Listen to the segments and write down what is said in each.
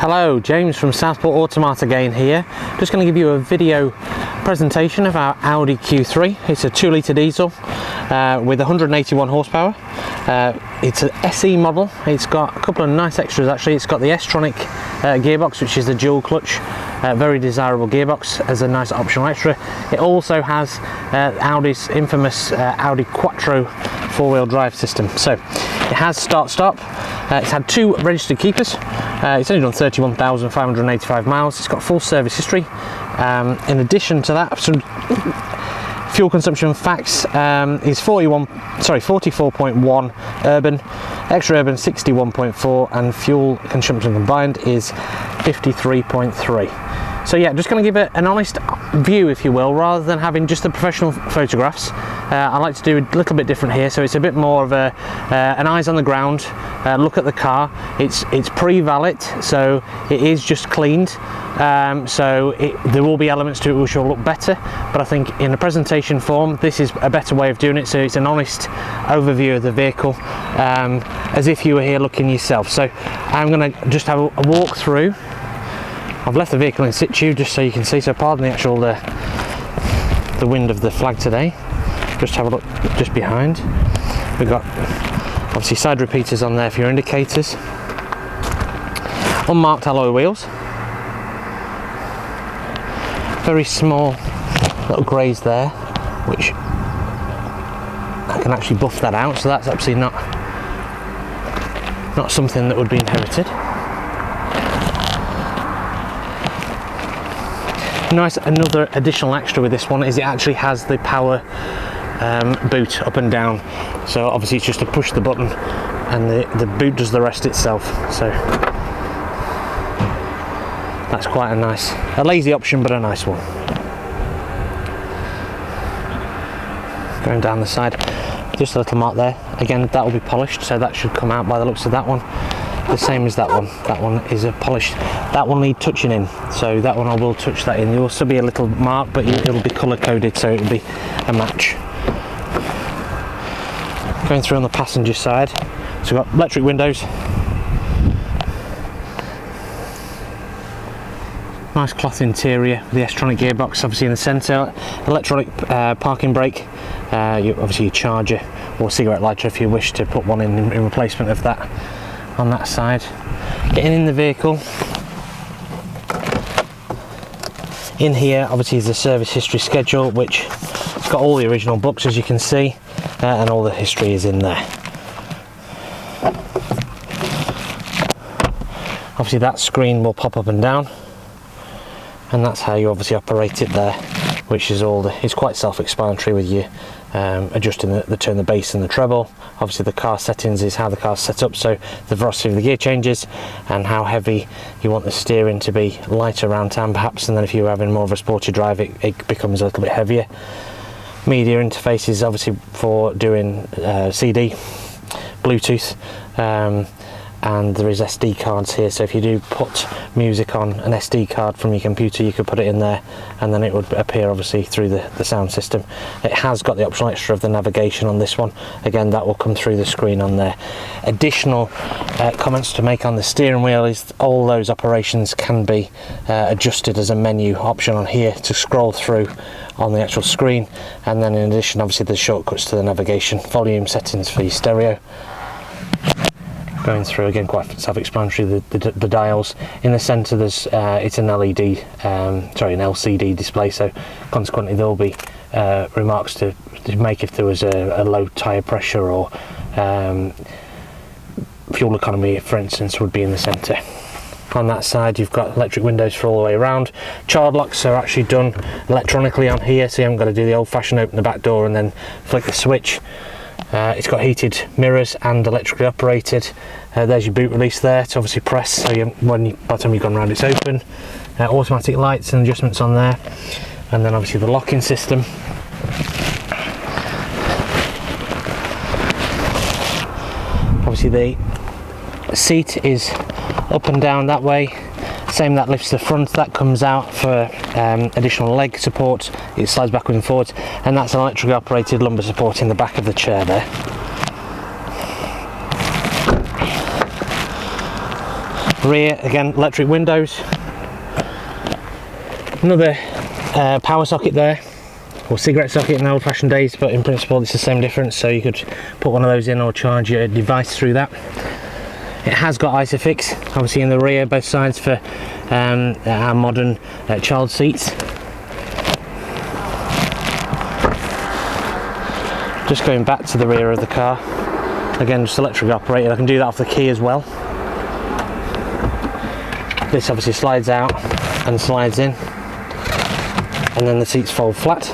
Hello, James from Southport Automat again here. Just going to give you a video presentation of our Audi Q3. It's a 2-litre diesel with 181 horsepower. It's an SE model. It's got a couple of nice extras actually. It's got the S Tronic gearbox, which is the dual clutch. Very desirable gearbox as a nice optional extra. It also has Audi's infamous Audi Quattro four-wheel drive system. So it has start-stop. It's had 2 registered keepers. It's only done 31,585 miles. It's got full service history. In addition to that, some fuel consumption facts is 44.1 urban, extra urban 61.4, and fuel consumption combined is 53.3. So yeah, just going to give it an honest view, if you will, rather than having just the professional photographs. I like to do a little bit different here, so it's a bit more of an eyes on the ground look at the car. It's pre-valet, so it is just cleaned. There will be elements to it which will look better, but I think in a presentation form this is a better way of doing it, so it's an honest overview of the vehicle, as if you were here looking yourself. So I'm going to just have a walk through. I've left the vehicle in situ just so you can see, so pardon the actual the wind of the flag today. Just have a look just behind. We've got obviously side repeaters on there for your indicators. Unmarked alloy wheels. Very small little greys there, which I can actually buff that out, so that's absolutely not something that would be inherited. Nice, another additional extra with this one is it actually has the power boot up and down, so obviously it's just to push the button and the boot does the rest itself, so that's quite a lazy option, but a nice one. Going down the side, just a little mark there. Again, that will be polished, so that should come out by the looks of that one. The same as that one. That one is a polished. That will need touching in, so that one I will touch that in. There will also be a little mark, but it'll be colour coded, so it'll be a match. Going through on the passenger side, so we've got electric windows. Nice cloth interior with the S Tronic gearbox, obviously in the centre. Electronic parking brake. Obviously your charger or cigarette lighter if you wish to put one in replacement of that on that side. Getting in the vehicle. In here obviously is the service history schedule, which has got all the original books as you can see, and all the history is in there. Obviously that screen will pop up and down, and that's how you obviously operate it there, which is it's quite self-explanatory with you adjusting the turn, the bass and the treble. Obviously the car settings is how the car's set up, so the velocity of the gear changes and how heavy you want the steering to be, lighter around town perhaps, and then if you're having more of a sporty drive it becomes a little bit heavier. Media interfaces obviously for doing CD, Bluetooth, and there is SD cards here, so if you do put music on an SD card from your computer you could put it in there and then it would appear obviously through the sound system. It has got the optional extra of the navigation on this one. Again, that will come through the screen on there. Additional comments to make on the steering wheel is all those operations can be adjusted as a menu option on here to scroll through on the actual screen, and then in addition obviously the shortcuts to the navigation, volume settings for your stereo. Going through again, quite self-explanatory. The dials in the centre. There's it's an LED, an LCD display. So consequently, there will be remarks to make if there was a low tyre pressure or fuel economy, for instance, would be in the centre. On that side, you've got electric windows for all the way around. Child locks are actually done electronically on here, so you haven't got to do the old-fashioned open the back door and then flick the switch. It's got heated mirrors and electrically operated. There's your boot release there to obviously press, so by the time you've gone around it's open. Automatic lights and adjustments on there, and then obviously the locking system. Obviously the seat is up and down that way. Same, that lifts the front, that comes out for additional leg support. It slides backwards and forwards, and that's an electrically operated lumbar support in the back of the chair there. Rear, again, electric windows. Another power socket there, or cigarette socket in the old-fashioned days, but in principle it's the same difference, so you could put one of those in or charge your device through that. It has got ISOFIX, obviously in the rear, both sides, for our modern child seats. Just going back to the rear of the car, again just electric operated. I can do that off the key as well. This obviously slides out and slides in, and then the seats fold flat.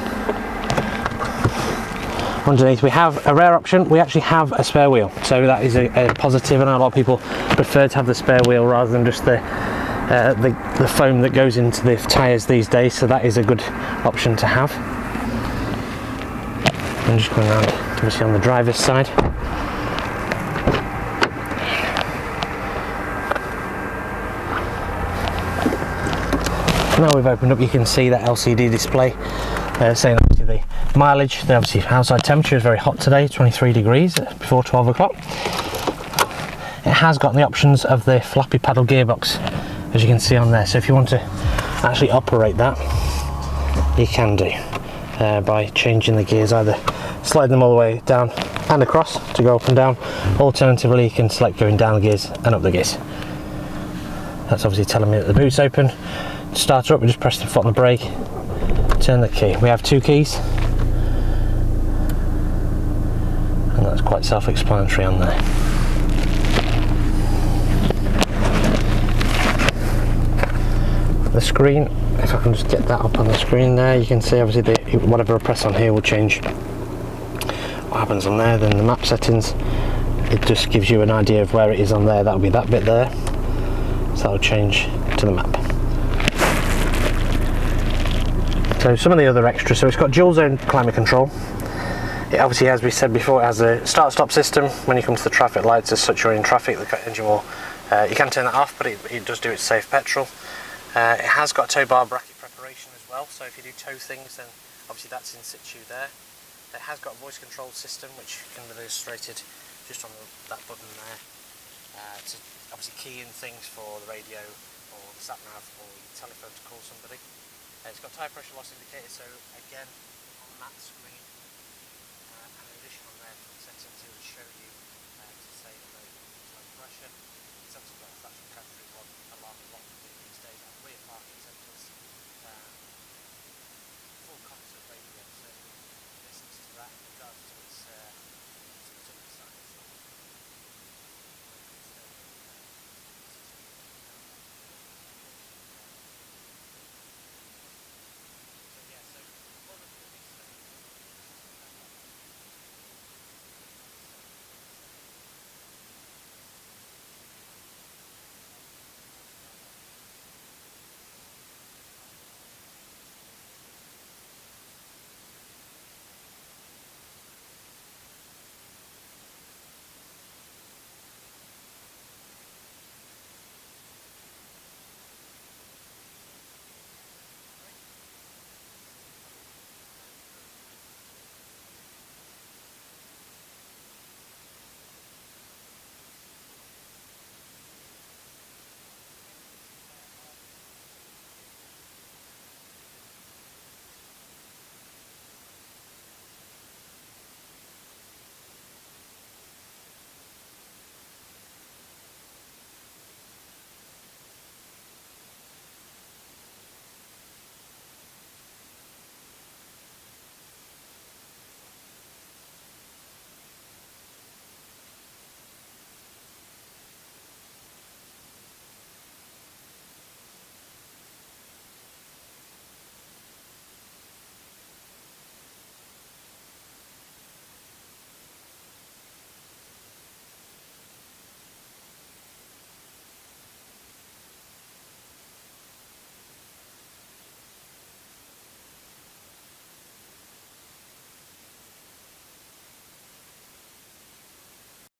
Underneath we have a rare option, we actually have a spare wheel, so that is a positive. I know a lot of people prefer to have the spare wheel rather than just the foam that goes into the tyres these days, so that is a good option to have. I'm just going around obviously on the driver's side. Now we've opened up, you can see that LCD display saying obviously the mileage. The obviously outside temperature is very hot today, 23 degrees before 12 o'clock. It has got the options of the flappy paddle gearbox, as you can see on there, so if you want to actually operate that, you can do by changing the gears, either slide them all the way down and across to go up and down. Alternatively, you can select going down gears and up the gears. That's obviously telling me that the boot's open. To start her up, we just press the foot on the brake, turn the key. We have two keys, and that's quite self-explanatory on there. The screen, if I can just get that up on the screen there, you can see obviously whatever I press on here will change what happens on there. Then the map settings, it just gives you an idea of where it is on there. That'll be that bit there, so that'll change to the map. So some of the other extras, so it's got dual zone climate control. It obviously, as we said before, it has a start-stop system. When you come to the traffic lights, as such you're in traffic, the engine will, you can turn that off, but it does do its safe petrol. It has got tow bar bracket preparation as well, so if you do tow things, then obviously that's in situ there. It has got a voice control system, which can be illustrated just on that button there, to obviously key in things for the radio or the sat nav or the telephone to call somebody. It's got tyre pressure loss indicator, so again on that screen